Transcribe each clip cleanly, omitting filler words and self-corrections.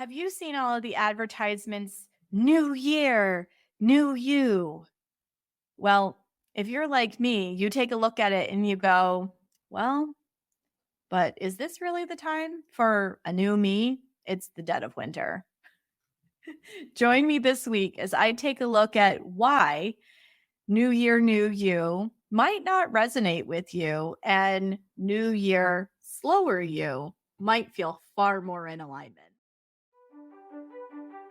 Have you seen all of the advertisements? New year, new you. Well, if you're like me, you take a look at it and you go, well, but is this really the time for a new me? It's the dead of winter. Join me this week as I take a look at why New Year, New You might not resonate with you, and New Year, Slower You might feel far more in alignment.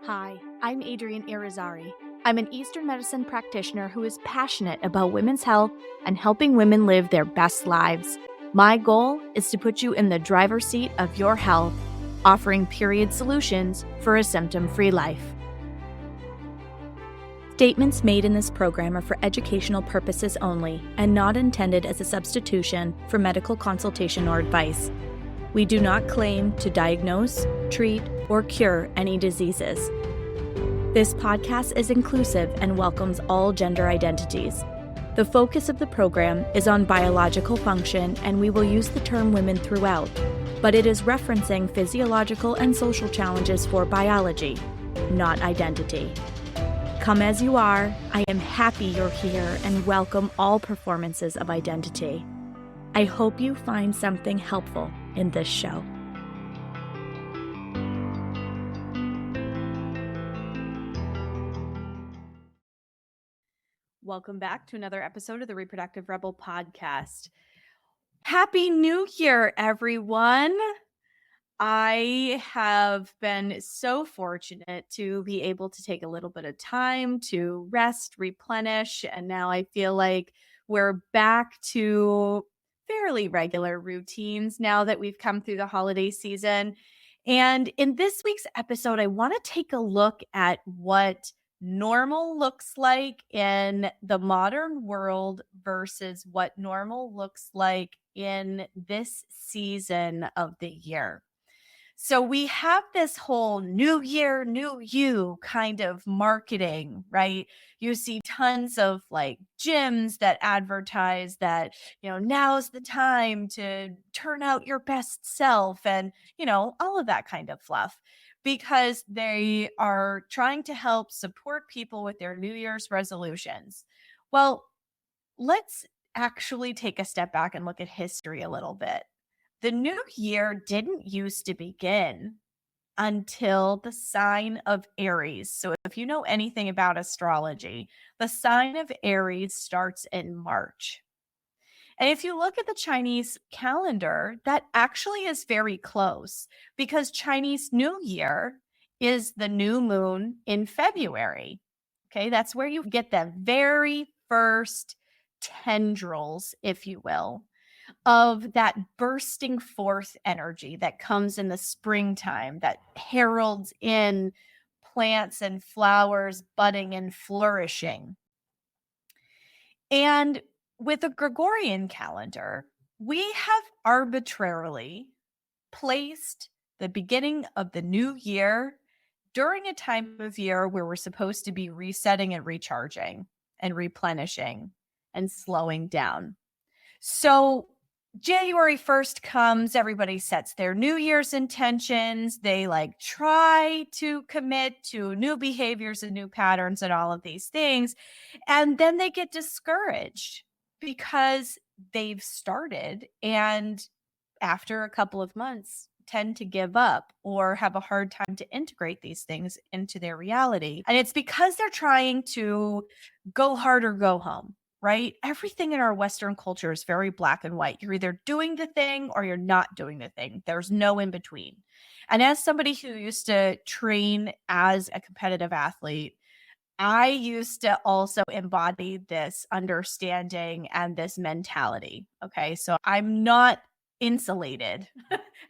Hi, I'm Adrienne Irizarry. I'm an Eastern medicine practitioner who is passionate about women's health and helping women live their best lives. My goal is to put you in the driver's seat of your health, offering period solutions for a symptom-free life. Statements made in this program are for educational purposes only and not intended as a substitution for medical consultation or advice. We do not claim to diagnose, treat, or cure any diseases. This podcast is inclusive and welcomes all gender identities. The focus of the program is on biological function, and we will use the term women throughout, but it is referencing physiological and social challenges for biology, not identity. Come as you are, I am happy you're here and welcome all performances of identity. I hope you find something helpful in this show. Welcome back to another episode of the Reproductive Rebel podcast. Happy New Year, everyone. I have been so fortunate to be able to take a little bit of time to rest, replenish, and now I feel like we're back to fairly regular routines now that we've come through the holiday season. And in this week's episode, I want to take a look at what normal looks like in the modern world versus what normal looks like in this season of the year. So we have this whole new year, new you kind of marketing, right? You see tons of like gyms that advertise that, now's the time to turn out your best self and, all of that kind of fluff because they are trying to help support people with their New Year's resolutions. Well, let's actually take a step back and look at history a little bit. The new year didn't used to begin until the sign of Aries. So, if you know anything about astrology, the sign of Aries starts in March. And if you look at the Chinese calendar, that actually is very close because Chinese New Year is the new moon in February. Okay, that's where you get the very first tendrils, if you will, of that bursting forth energy that comes in the springtime that heralds in plants and flowers budding and flourishing. And with the Gregorian calendar, we have arbitrarily placed the beginning of the new year during a time of year where we're supposed to be resetting and recharging and replenishing and slowing down. So January 1st comes, everybody sets their New Year's intentions. They try to commit to new behaviors and new patterns and all of these things. And then they get discouraged because they've started and after a couple of months tend to give up or have a hard time to integrate these things into their reality. And it's because they're trying to go hard or go home. Right? Everything in our Western culture is very black and white. You're either doing the thing or you're not doing the thing. There's no in between. And as somebody who used to train as a competitive athlete, I used to also embody this understanding and this mentality. Okay. So I'm not insulated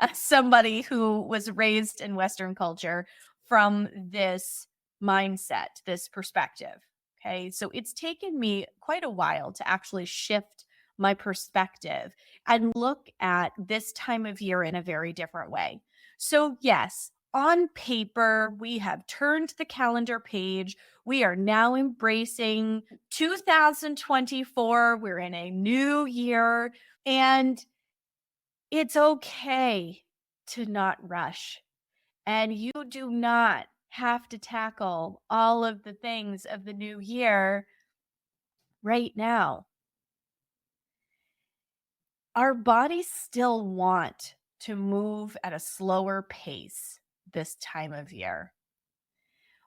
as somebody who was raised in Western culture from this mindset, this perspective. Okay. So it's taken me quite a while to actually shift my perspective and look at this time of year in a very different way. So, yes, on paper, we have turned the calendar page. We are now embracing 2024. We're in a new year, and it's okay to not rush. And you do not have to tackle all of the things of the new year right now. Our bodies still want to move at a slower pace this time of year.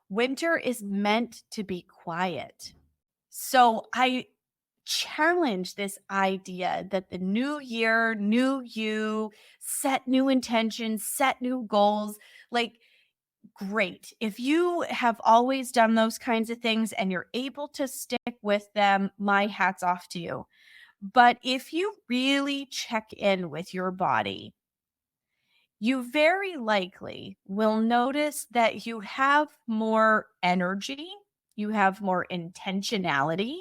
Winter is meant to be quiet. So I challenge this idea that the new year, new you, set new intentions, set new goals. Like, great. If you have always done those kinds of things and you're able to stick with them, my hat's off to you. But if you really check in with your body, you very likely will notice that you have more energy, you have more intentionality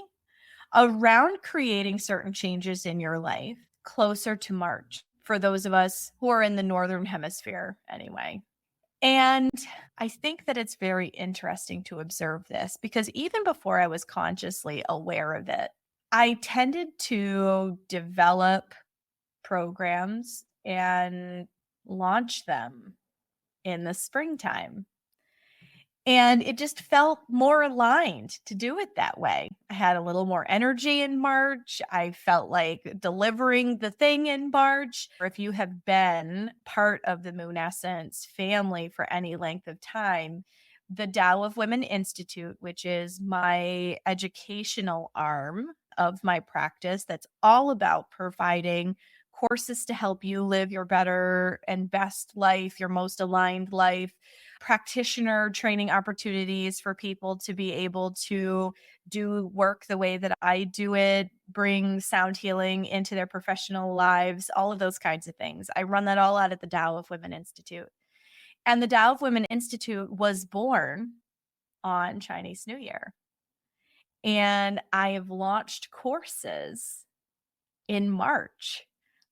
around creating certain changes in your life closer to March, for those of us who are in the Northern Hemisphere anyway. And I think that it's very interesting to observe this because even before I was consciously aware of it, I tended to develop programs and launch them in the springtime. And it just felt more aligned to do it that way. I had a little more energy in March. I felt like delivering the thing in March. Or if you have been part of the Moon Essence family for any length of time, the Tao of Women Institute, which is my educational arm of my practice, that's all about providing courses to help you live your better and best life, your most aligned life, practitioner training opportunities for people to be able to do work the way that I do it, bring sound healing into their professional lives, all of those kinds of things. I run that all out at the Tao of Women Institute. And the Tao of Women Institute was born on Chinese New Year. And I have launched courses in March.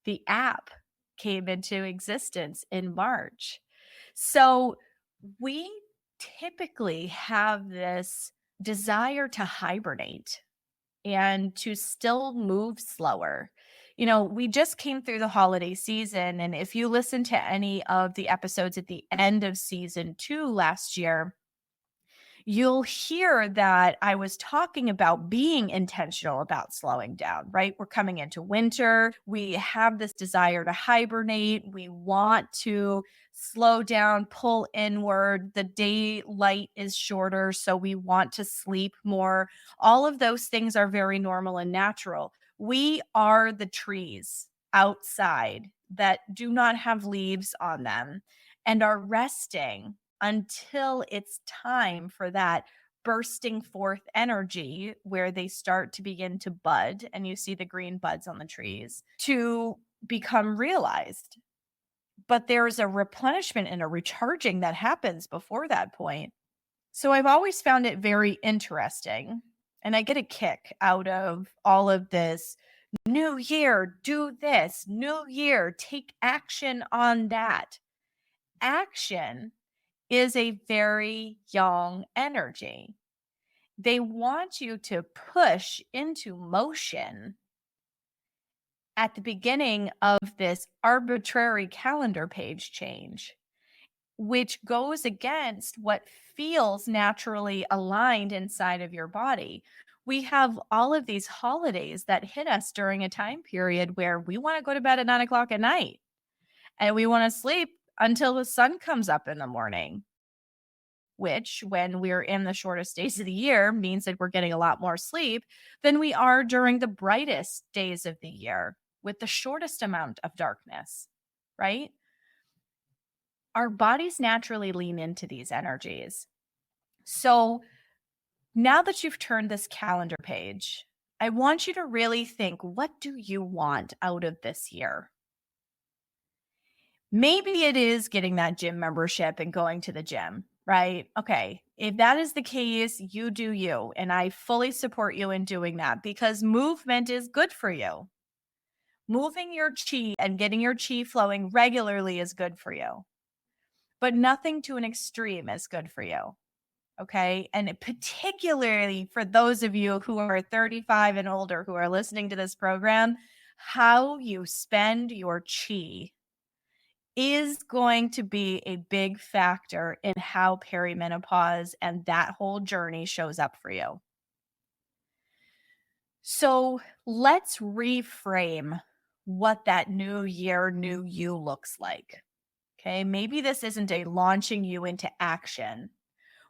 The app came into existence in March. So we typically have this desire to hibernate and to still move slower. You know, we just came through the holiday season. And if you listen to any of the episodes at the end of season 2 last year, you'll hear that I was talking about being intentional about slowing down, right? We're coming into winter. We have this desire to hibernate. We want to slow down, pull inward. The daylight is shorter, so we want to sleep more. All of those things are very normal and natural. We are the trees outside that do not have leaves on them and are resting until it's time for that bursting forth energy where they start to begin to bud and you see the green buds on the trees to become realized. But there's a replenishment and a recharging that happens before that point. So I've always found it very interesting. And I get a kick out of all of this new year, do this, new year, take action on that. Action is a very yang energy. They want you to push into motion at the beginning of this arbitrary calendar page change, which goes against what feels naturally aligned inside of your body. We have all of these holidays that hit us during a time period where we want to go to bed at 9 o'clock at night and we want to sleep until the sun comes up in the morning, which when we're in the shortest days of the year means that we're getting a lot more sleep than we are during the brightest days of the year with the shortest amount of darkness, right? Our bodies naturally lean into these energies. So now that you've turned this calendar page, I want you to really think, what do you want out of this year? Maybe it is getting that gym membership and going to the gym, right? Okay. If that is the case, you do you. And I fully support you in doing that because movement is good for you. Moving your chi and getting your chi flowing regularly is good for you, but nothing to an extreme is good for you. Okay. And particularly for those of you who are 35 and older who are listening to this program, how you spend your chi is going to be a big factor in how perimenopause and that whole journey shows up for you. So let's reframe what that new year, new you looks like. Okay, maybe this isn't a launching you into action.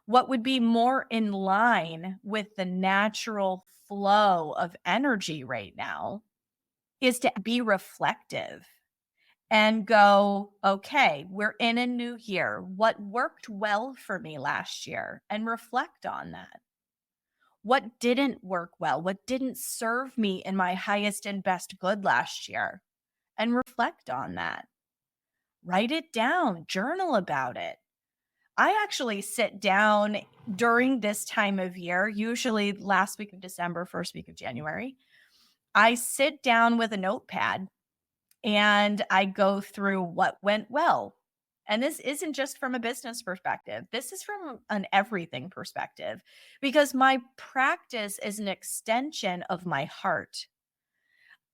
What would be more in line with the natural flow of energy right now is to be reflective and go, okay, we're in a new year. What worked well for me last year? And reflect on that. What didn't work well? What didn't serve me in my highest and best good last year? And reflect on that. Write it down, journal about it. I actually sit down during this time of year, usually last week of December, first week of January. I sit down with a notepad and I go through what went well. And this isn't just from a business perspective. This is from an everything perspective because my practice is an extension of my heart.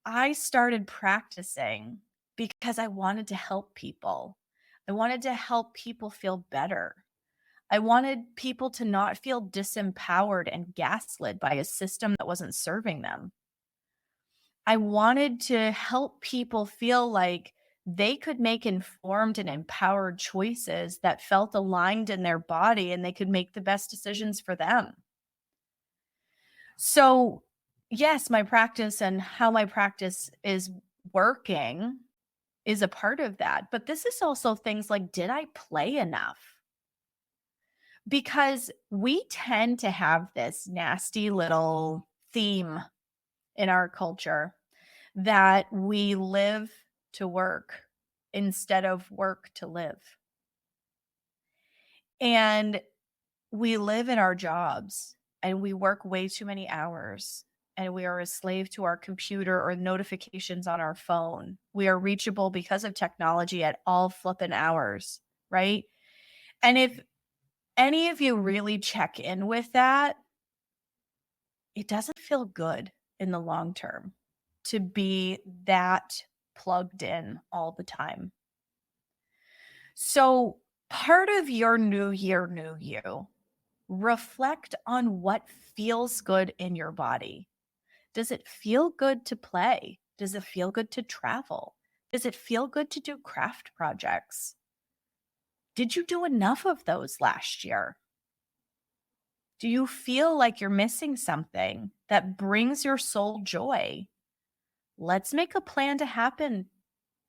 I started practicing because I wanted to help people. I wanted to help people feel better. I wanted people to not feel disempowered and gaslit by a system that wasn't serving them. I wanted to help people feel like they could make informed and empowered choices that felt aligned in their body and they could make the best decisions for them. So, yes, my practice and how my practice is working is a part of that. But this is also things like, did I play enough? Because we tend to have this nasty little theme in our culture that we live to work instead of work to live. And we live in our jobs and we work way too many hours and we are a slave to our computer or notifications on our phone. We are reachable because of technology at all flippin' hours, right? And if any of you really check in with that, it doesn't feel good in the long term to be that plugged in all the time. So part of your new year, new you, reflect on what feels good in your body. Does it feel good to play? Does it feel good to travel? Does it feel good to do craft projects? Did you do enough of those last year? Do you feel like you're missing something that brings your soul joy? Let's make a plan to happen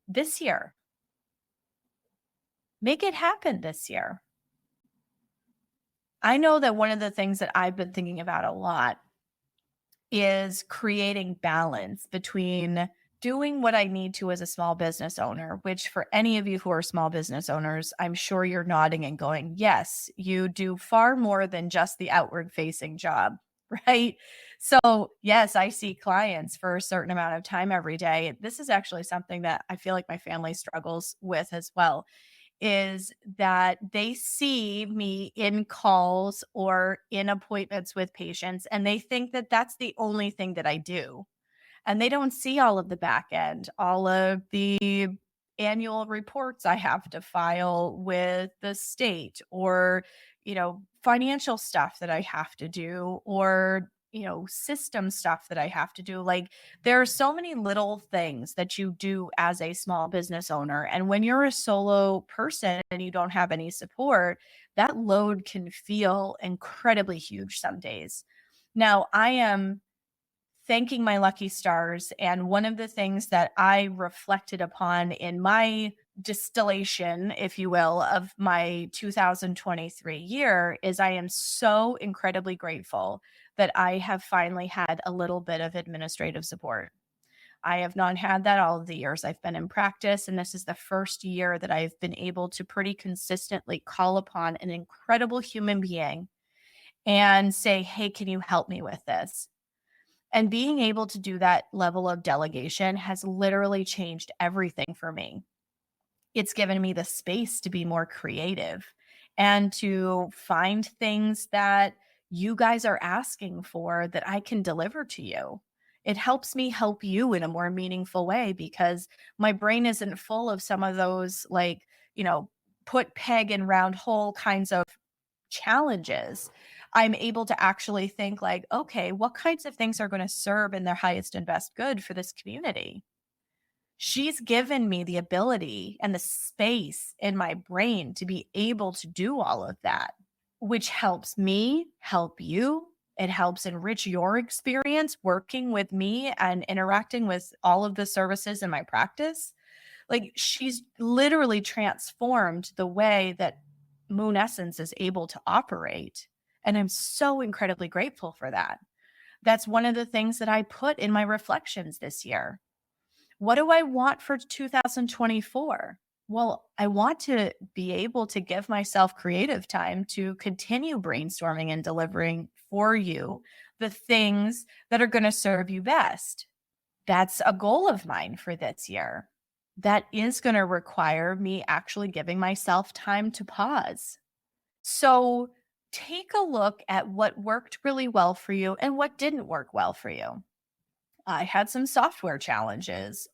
this year. Make it happen this year. I know that one of the things that I've been thinking about a lot is creating balance between doing what I need to as a small business owner, which for any of you who are small business owners, I'm sure you're nodding and going, yes, you do far more than just the outward facing job, right? So yes, I see clients for a certain amount of time every day. This is actually something that I feel like my family struggles with as well, is that they see me in calls or in appointments with patients and they think that that's the only thing that I do. And they don't see all of the back end, all of the annual reports I have to file with the state or, financial stuff that I have to do or, system stuff that I have to do. Like there are so many little things that you do as a small business owner. And when you're a solo person and you don't have any support, that load can feel incredibly huge some days. Now, I am thanking my lucky stars. And one of the things that I reflected upon in my distillation, if you will, of my 2023 year is I am so incredibly grateful that I have finally had a little bit of administrative support. I have not had that all of the years I've been in practice. And this is the first year that I've been able to pretty consistently call upon an incredible human being and say, hey, can you help me with this? And being able to do that level of delegation has literally changed everything for me. It's given me the space to be more creative and to find things that you guys are asking for that I can deliver to you. It helps me help you in a more meaningful way because my brain isn't full of some of those, like, put peg in round hole kinds of challenges. I'm able to actually think like, okay, what kinds of things are going to serve in their highest and best good for this community? She's given me the ability and the space in my brain to be able to do all of that, which helps me help you. It helps enrich your experience working with me and interacting with all of the services in my practice. Like, she's literally transformed the way that Moon Essence is able to operate. And I'm so incredibly grateful for that. That's one of the things that I put in my reflections this year. What do I want for 2024? Well, I want to be able to give myself creative time to continue brainstorming and delivering for you the things that are going to serve you best. That's a goal of mine for this year. That is going to require me actually giving myself time to pause. So take a look at what worked really well for you and what didn't work well for you. I had some software challenges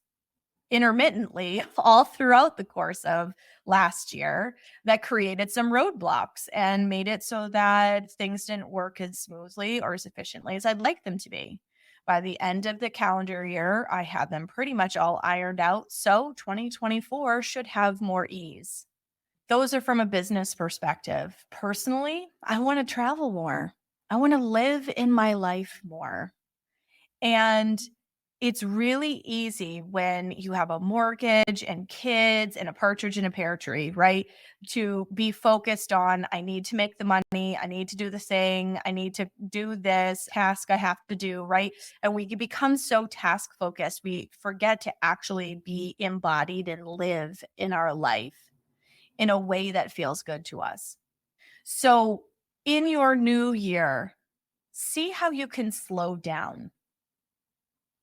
intermittently all throughout the course of last year that created some roadblocks and made it so that things didn't work as smoothly or as efficiently as I'd like them to be. By the end of the calendar year, I had them pretty much all ironed out. So 2024 should have more ease. Those are from a business perspective. Personally, I want to travel more. I want to live in my life more. And it's really easy when you have a mortgage and kids and a partridge in a pear tree, right? To be focused on, I need to make the money, I need to do the thing, I need to do this task I have to do, right? And we become so task focused, we forget to actually be embodied and live in our life in a way that feels good to us. So in your new year, see how you can slow down.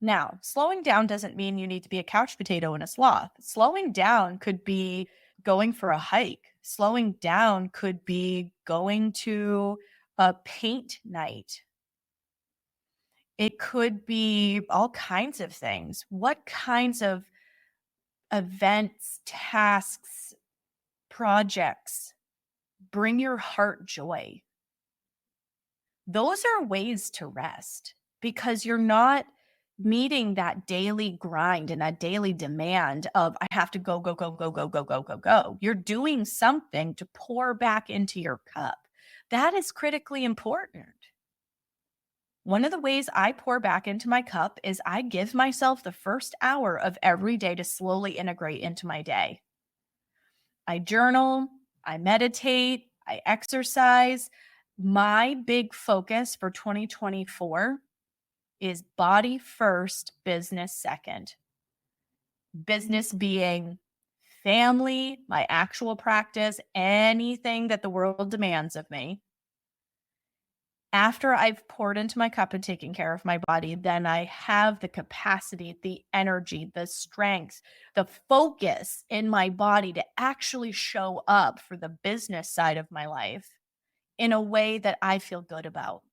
Now, slowing down doesn't mean you need to be a couch potato and a sloth. Slowing down could be going for a hike. Slowing down could be going to a paint night. It could be all kinds of things. What kinds of events, tasks, projects bring your heart joy? Those are ways to rest because you're not meeting that daily grind and that daily demand of I have to go, go, go, go, go, go, go, go, go. You're doing something to pour back into your cup. That is critically important. One of the ways I pour back into my cup is I give myself the first hour of every day to slowly integrate into my day. I journal, I meditate, I exercise. My big focus for 2024 is body first, business second. Business being family, my actual practice, anything that the world demands of me. After I've poured into my cup and taken care of my body, then I have the capacity, the energy, the strength, the focus in my body to actually show up for the business side of my life in a way that I feel good about.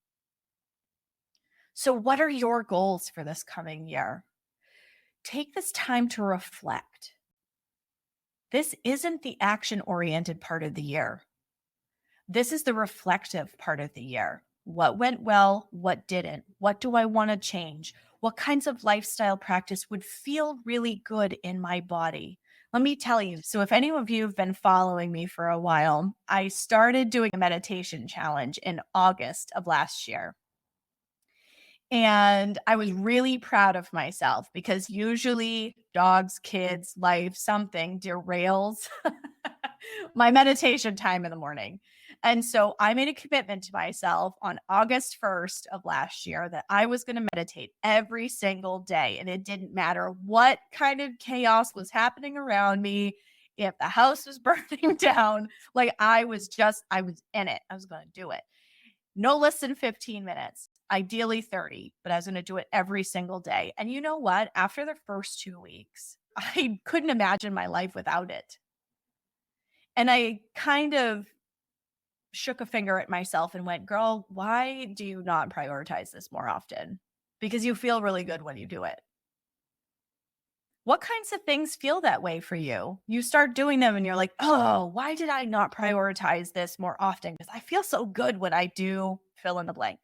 So, what are your goals for this coming year? Take this time to reflect. This isn't the action oriented part of the year. This is the reflective part of the year. What went well? What didn't? What do I want to change? What kinds of lifestyle practice would feel really good in my body? Let me tell you. So, if any of you have been following me for a while, I started doing a meditation challenge in August of last year. And I was really proud of myself because usually dogs, kids, life, something derails my meditation time in the morning. And so I made a commitment to myself on August 1st of last year that I was going to meditate every single day. And it didn't matter what kind of chaos was happening around me. If the house was burning down, like I was in it. I was going to do it. No less than 15 minutes, ideally 30, but I was going to do it every single day. And you know what? After the first 2 weeks, I couldn't imagine my life without it. And I kind of shook a finger at myself and went, girl, why do you not prioritize this more often? because you feel really good when you do it. What kinds of things feel that way for you? You start doing them and you're like, oh, why did I not prioritize this more often? Because I feel so good when I do fill in the blank.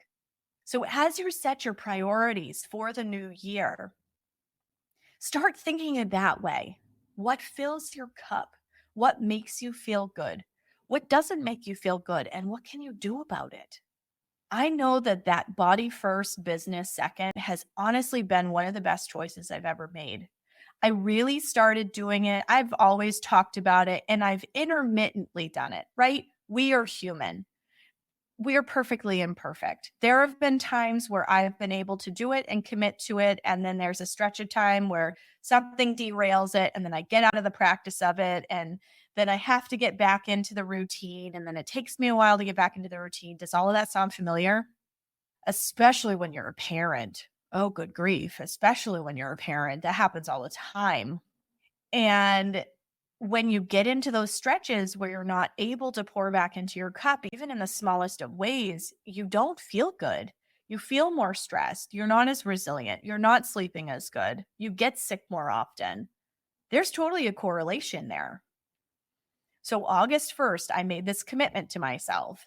So as you set your priorities for the new year, start thinking it that way. What fills your cup? What makes you feel good? What doesn't make you feel good? And what can you do about it? I know that body first, business second has honestly been one of the best choices I've ever made. I really started doing it. I've always talked about it and I've intermittently done it, right? We are human. We are perfectly imperfect. There have been times where I've been able to do it and commit to it. And then there's a stretch of time where something derails it. And then I get out of the practice of it. And then I have to get back into the routine. And then it takes me a while to get back into the routine. Does all of that sound familiar? Especially when you're a parent. Oh, good grief. Especially when you're a parent. That happens all the time. And when you get into those stretches where you're not able to pour back into your cup, even in the smallest of ways, you don't feel good. You feel more stressed. You're not as resilient. You're not sleeping as good. You get sick more often. There's totally a correlation there. So August 1st, I made this commitment to myself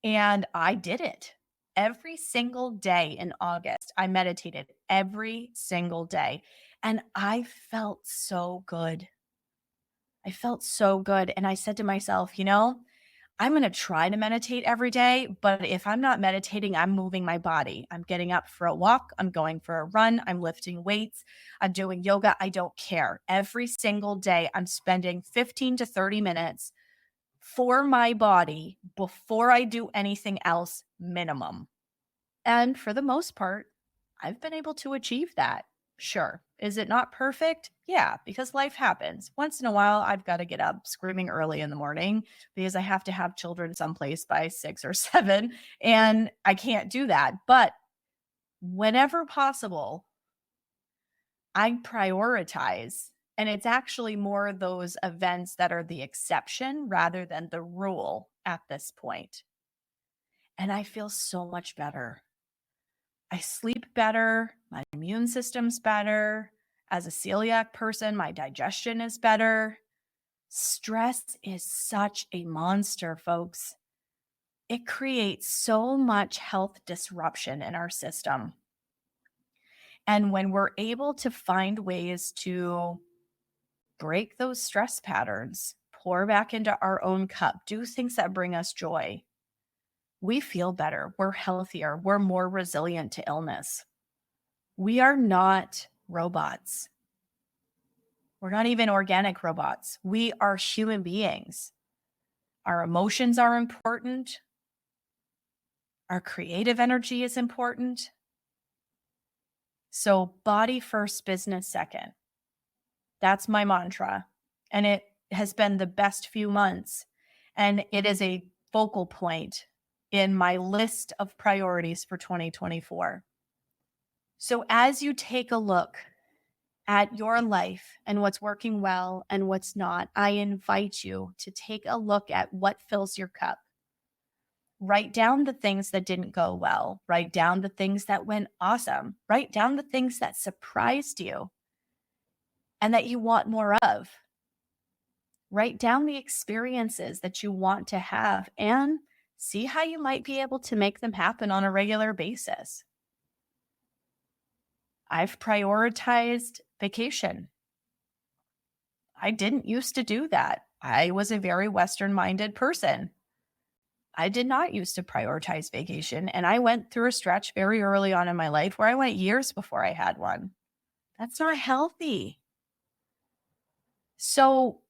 and I did it. Every single day in August, I meditated every single day and I felt so good. I felt so good. And I said to myself, I'm going to try to meditate every day, but if I'm not meditating, I'm moving my body. I'm getting up for a walk. I'm going for a run. I'm lifting weights. I'm doing yoga. I don't care. Every single day, I'm spending 15 to 30 minutes for my body before I do anything else, minimum. And for the most part, I've been able to achieve that. Sure. Is it not perfect? Yeah, because life happens. Once in a while, I've got to get up screaming early in the morning because I have to have children someplace by 6 or 7, and I can't do that. But whenever possible, I prioritize. And it's actually more those events that are the exception rather than the rule at this point. And I feel so much better. I sleep better. My immune system's better. As a celiac person, my digestion is better. Stress is such a monster, folks. It creates so much health disruption in our system. And when we're able to find ways to break those stress patterns, pour back into our own cup, do things that bring us joy, we feel better. We're healthier. We're more resilient to illness. We are not robots. We're not even organic robots. We are human beings. Our emotions are important. Our creative energy is important. So body first, business second. That's my mantra. And it has been the best few months. And it is a focal point in my list of priorities for 2024. So as you take a look at your life and what's working well and what's not, I invite you to take a look at what fills your cup. Write down the things that didn't go well. Write down the things that went awesome. Write down the things that surprised you and that you want more of. Write down the experiences that you want to have and see how you might be able to make them happen on a regular basis. I've prioritized vacation. I didn't used to do that. I was a very Western-minded person. I did not used to prioritize vacation, and I went through a stretch very early on in my life where I went years before I had one. That's not healthy. So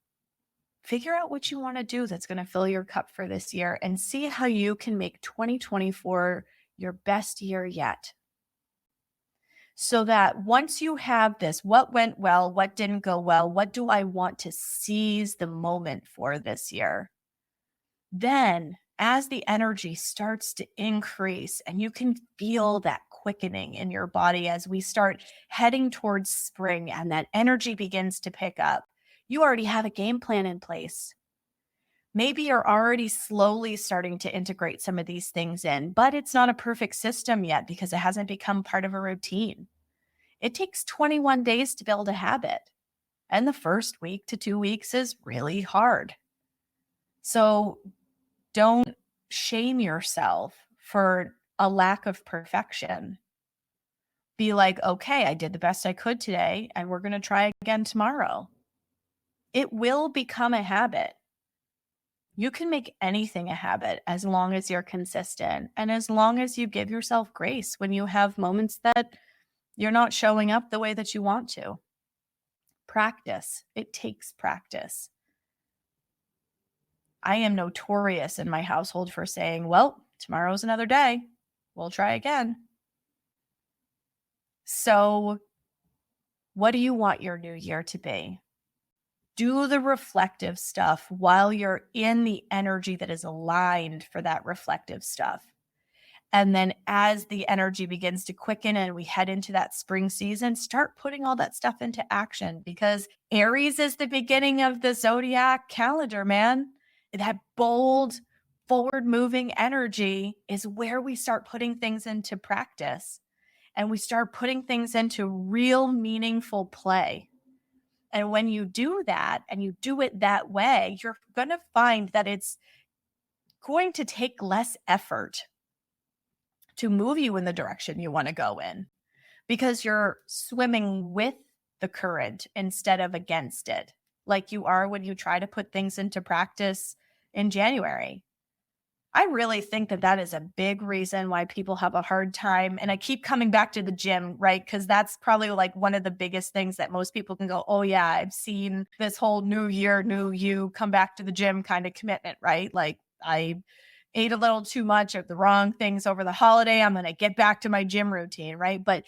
figure out what you want to do that's going to fill your cup for this year and see how you can make 2024 your best year yet. So that once you have this, what went well, what didn't go well, what do I want to seize the moment for this year? Then as the energy starts to increase and you can feel that quickening in your body as we start heading towards spring and that energy begins to pick up, you already have a game plan in place. Maybe you're already slowly starting to integrate some of these things in, but it's not a perfect system yet because it hasn't become part of a routine. It takes 21 days to build a habit, and the first week to 2 weeks is really hard. So don't shame yourself for a lack of perfection. Be like, okay, I did the best I could today, and we're going to try again tomorrow. It will become a habit. You can make anything a habit as long as you're consistent and as long as you give yourself grace when you have moments that you're not showing up the way that you want to. Practice. It takes practice. I am notorious in my household for saying, well, tomorrow's another day. We'll try again. So, what do you want your new year to be? Do the reflective stuff while you're in the energy that is aligned for that reflective stuff. And then as the energy begins to quicken and we head into that spring season, start putting all that stuff into action, because Aries is the beginning of the zodiac calendar, man. That bold, forward-moving energy is where we start putting things into practice and we start putting things into real meaningful play. And when you do that and you do it that way, you're going to find that it's going to take less effort to move you in the direction you want to go in, because you're swimming with the current instead of against it, like you are when you try to put things into practice in January. I really think that that is a big reason why people have a hard time. And I keep coming back to the gym, right? Because that's probably like one of the biggest things that most people can go, oh yeah, I've seen this whole new year, new you, come back to the gym kind of commitment, right? Like I ate a little too much of the wrong things over the holiday. I'm going to get back to my gym routine, right? But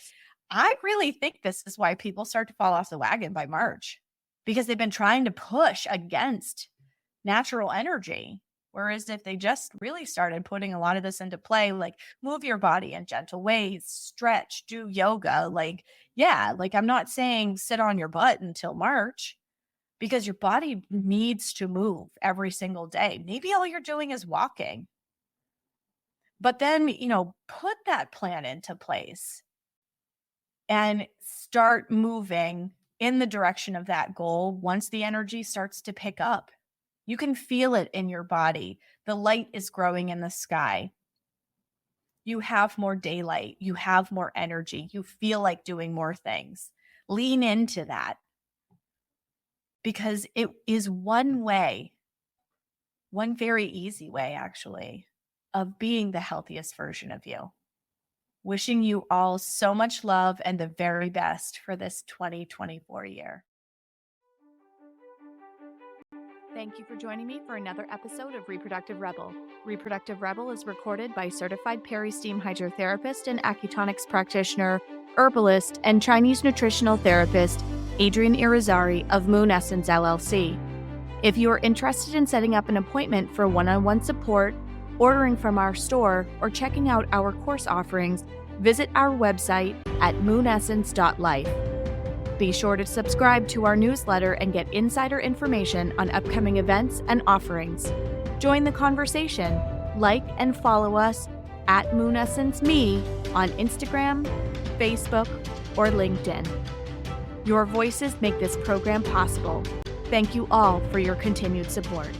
I really think this is why people start to fall off the wagon by March, because they've been trying to push against natural energy. Whereas if they just really started putting a lot of this into play, like move your body in gentle ways, stretch, do yoga, like, yeah, like I'm not saying sit on your butt until March, because your body needs to move every single day. Maybe all you're doing is walking. But then, put that plan into place and start moving in the direction of that goal once the energy starts to pick up. You can feel it in your body. The light is growing in the sky. You have more daylight. You have more energy. You feel like doing more things. Lean into that, because it is one way, one very easy way, actually, of being the healthiest version of you. Wishing you all so much love and the very best for this 2024 year. Thank you for joining me for another episode of Reproductive Rebel. Reproductive Rebel is recorded by certified peri-steam hydrotherapist and acutonics practitioner, herbalist, and Chinese nutritional therapist, Adrian Irizarry of Moon Essence LLC. If you are interested in setting up an appointment for one-on-one support, ordering from our store, or checking out our course offerings, visit our website at moonessence.life. Be sure to subscribe to our newsletter and get insider information on upcoming events and offerings. Join the conversation. Like and follow us at MoonEssenceMe on Instagram, Facebook, or LinkedIn. Your voices make this program possible. Thank you all for your continued support.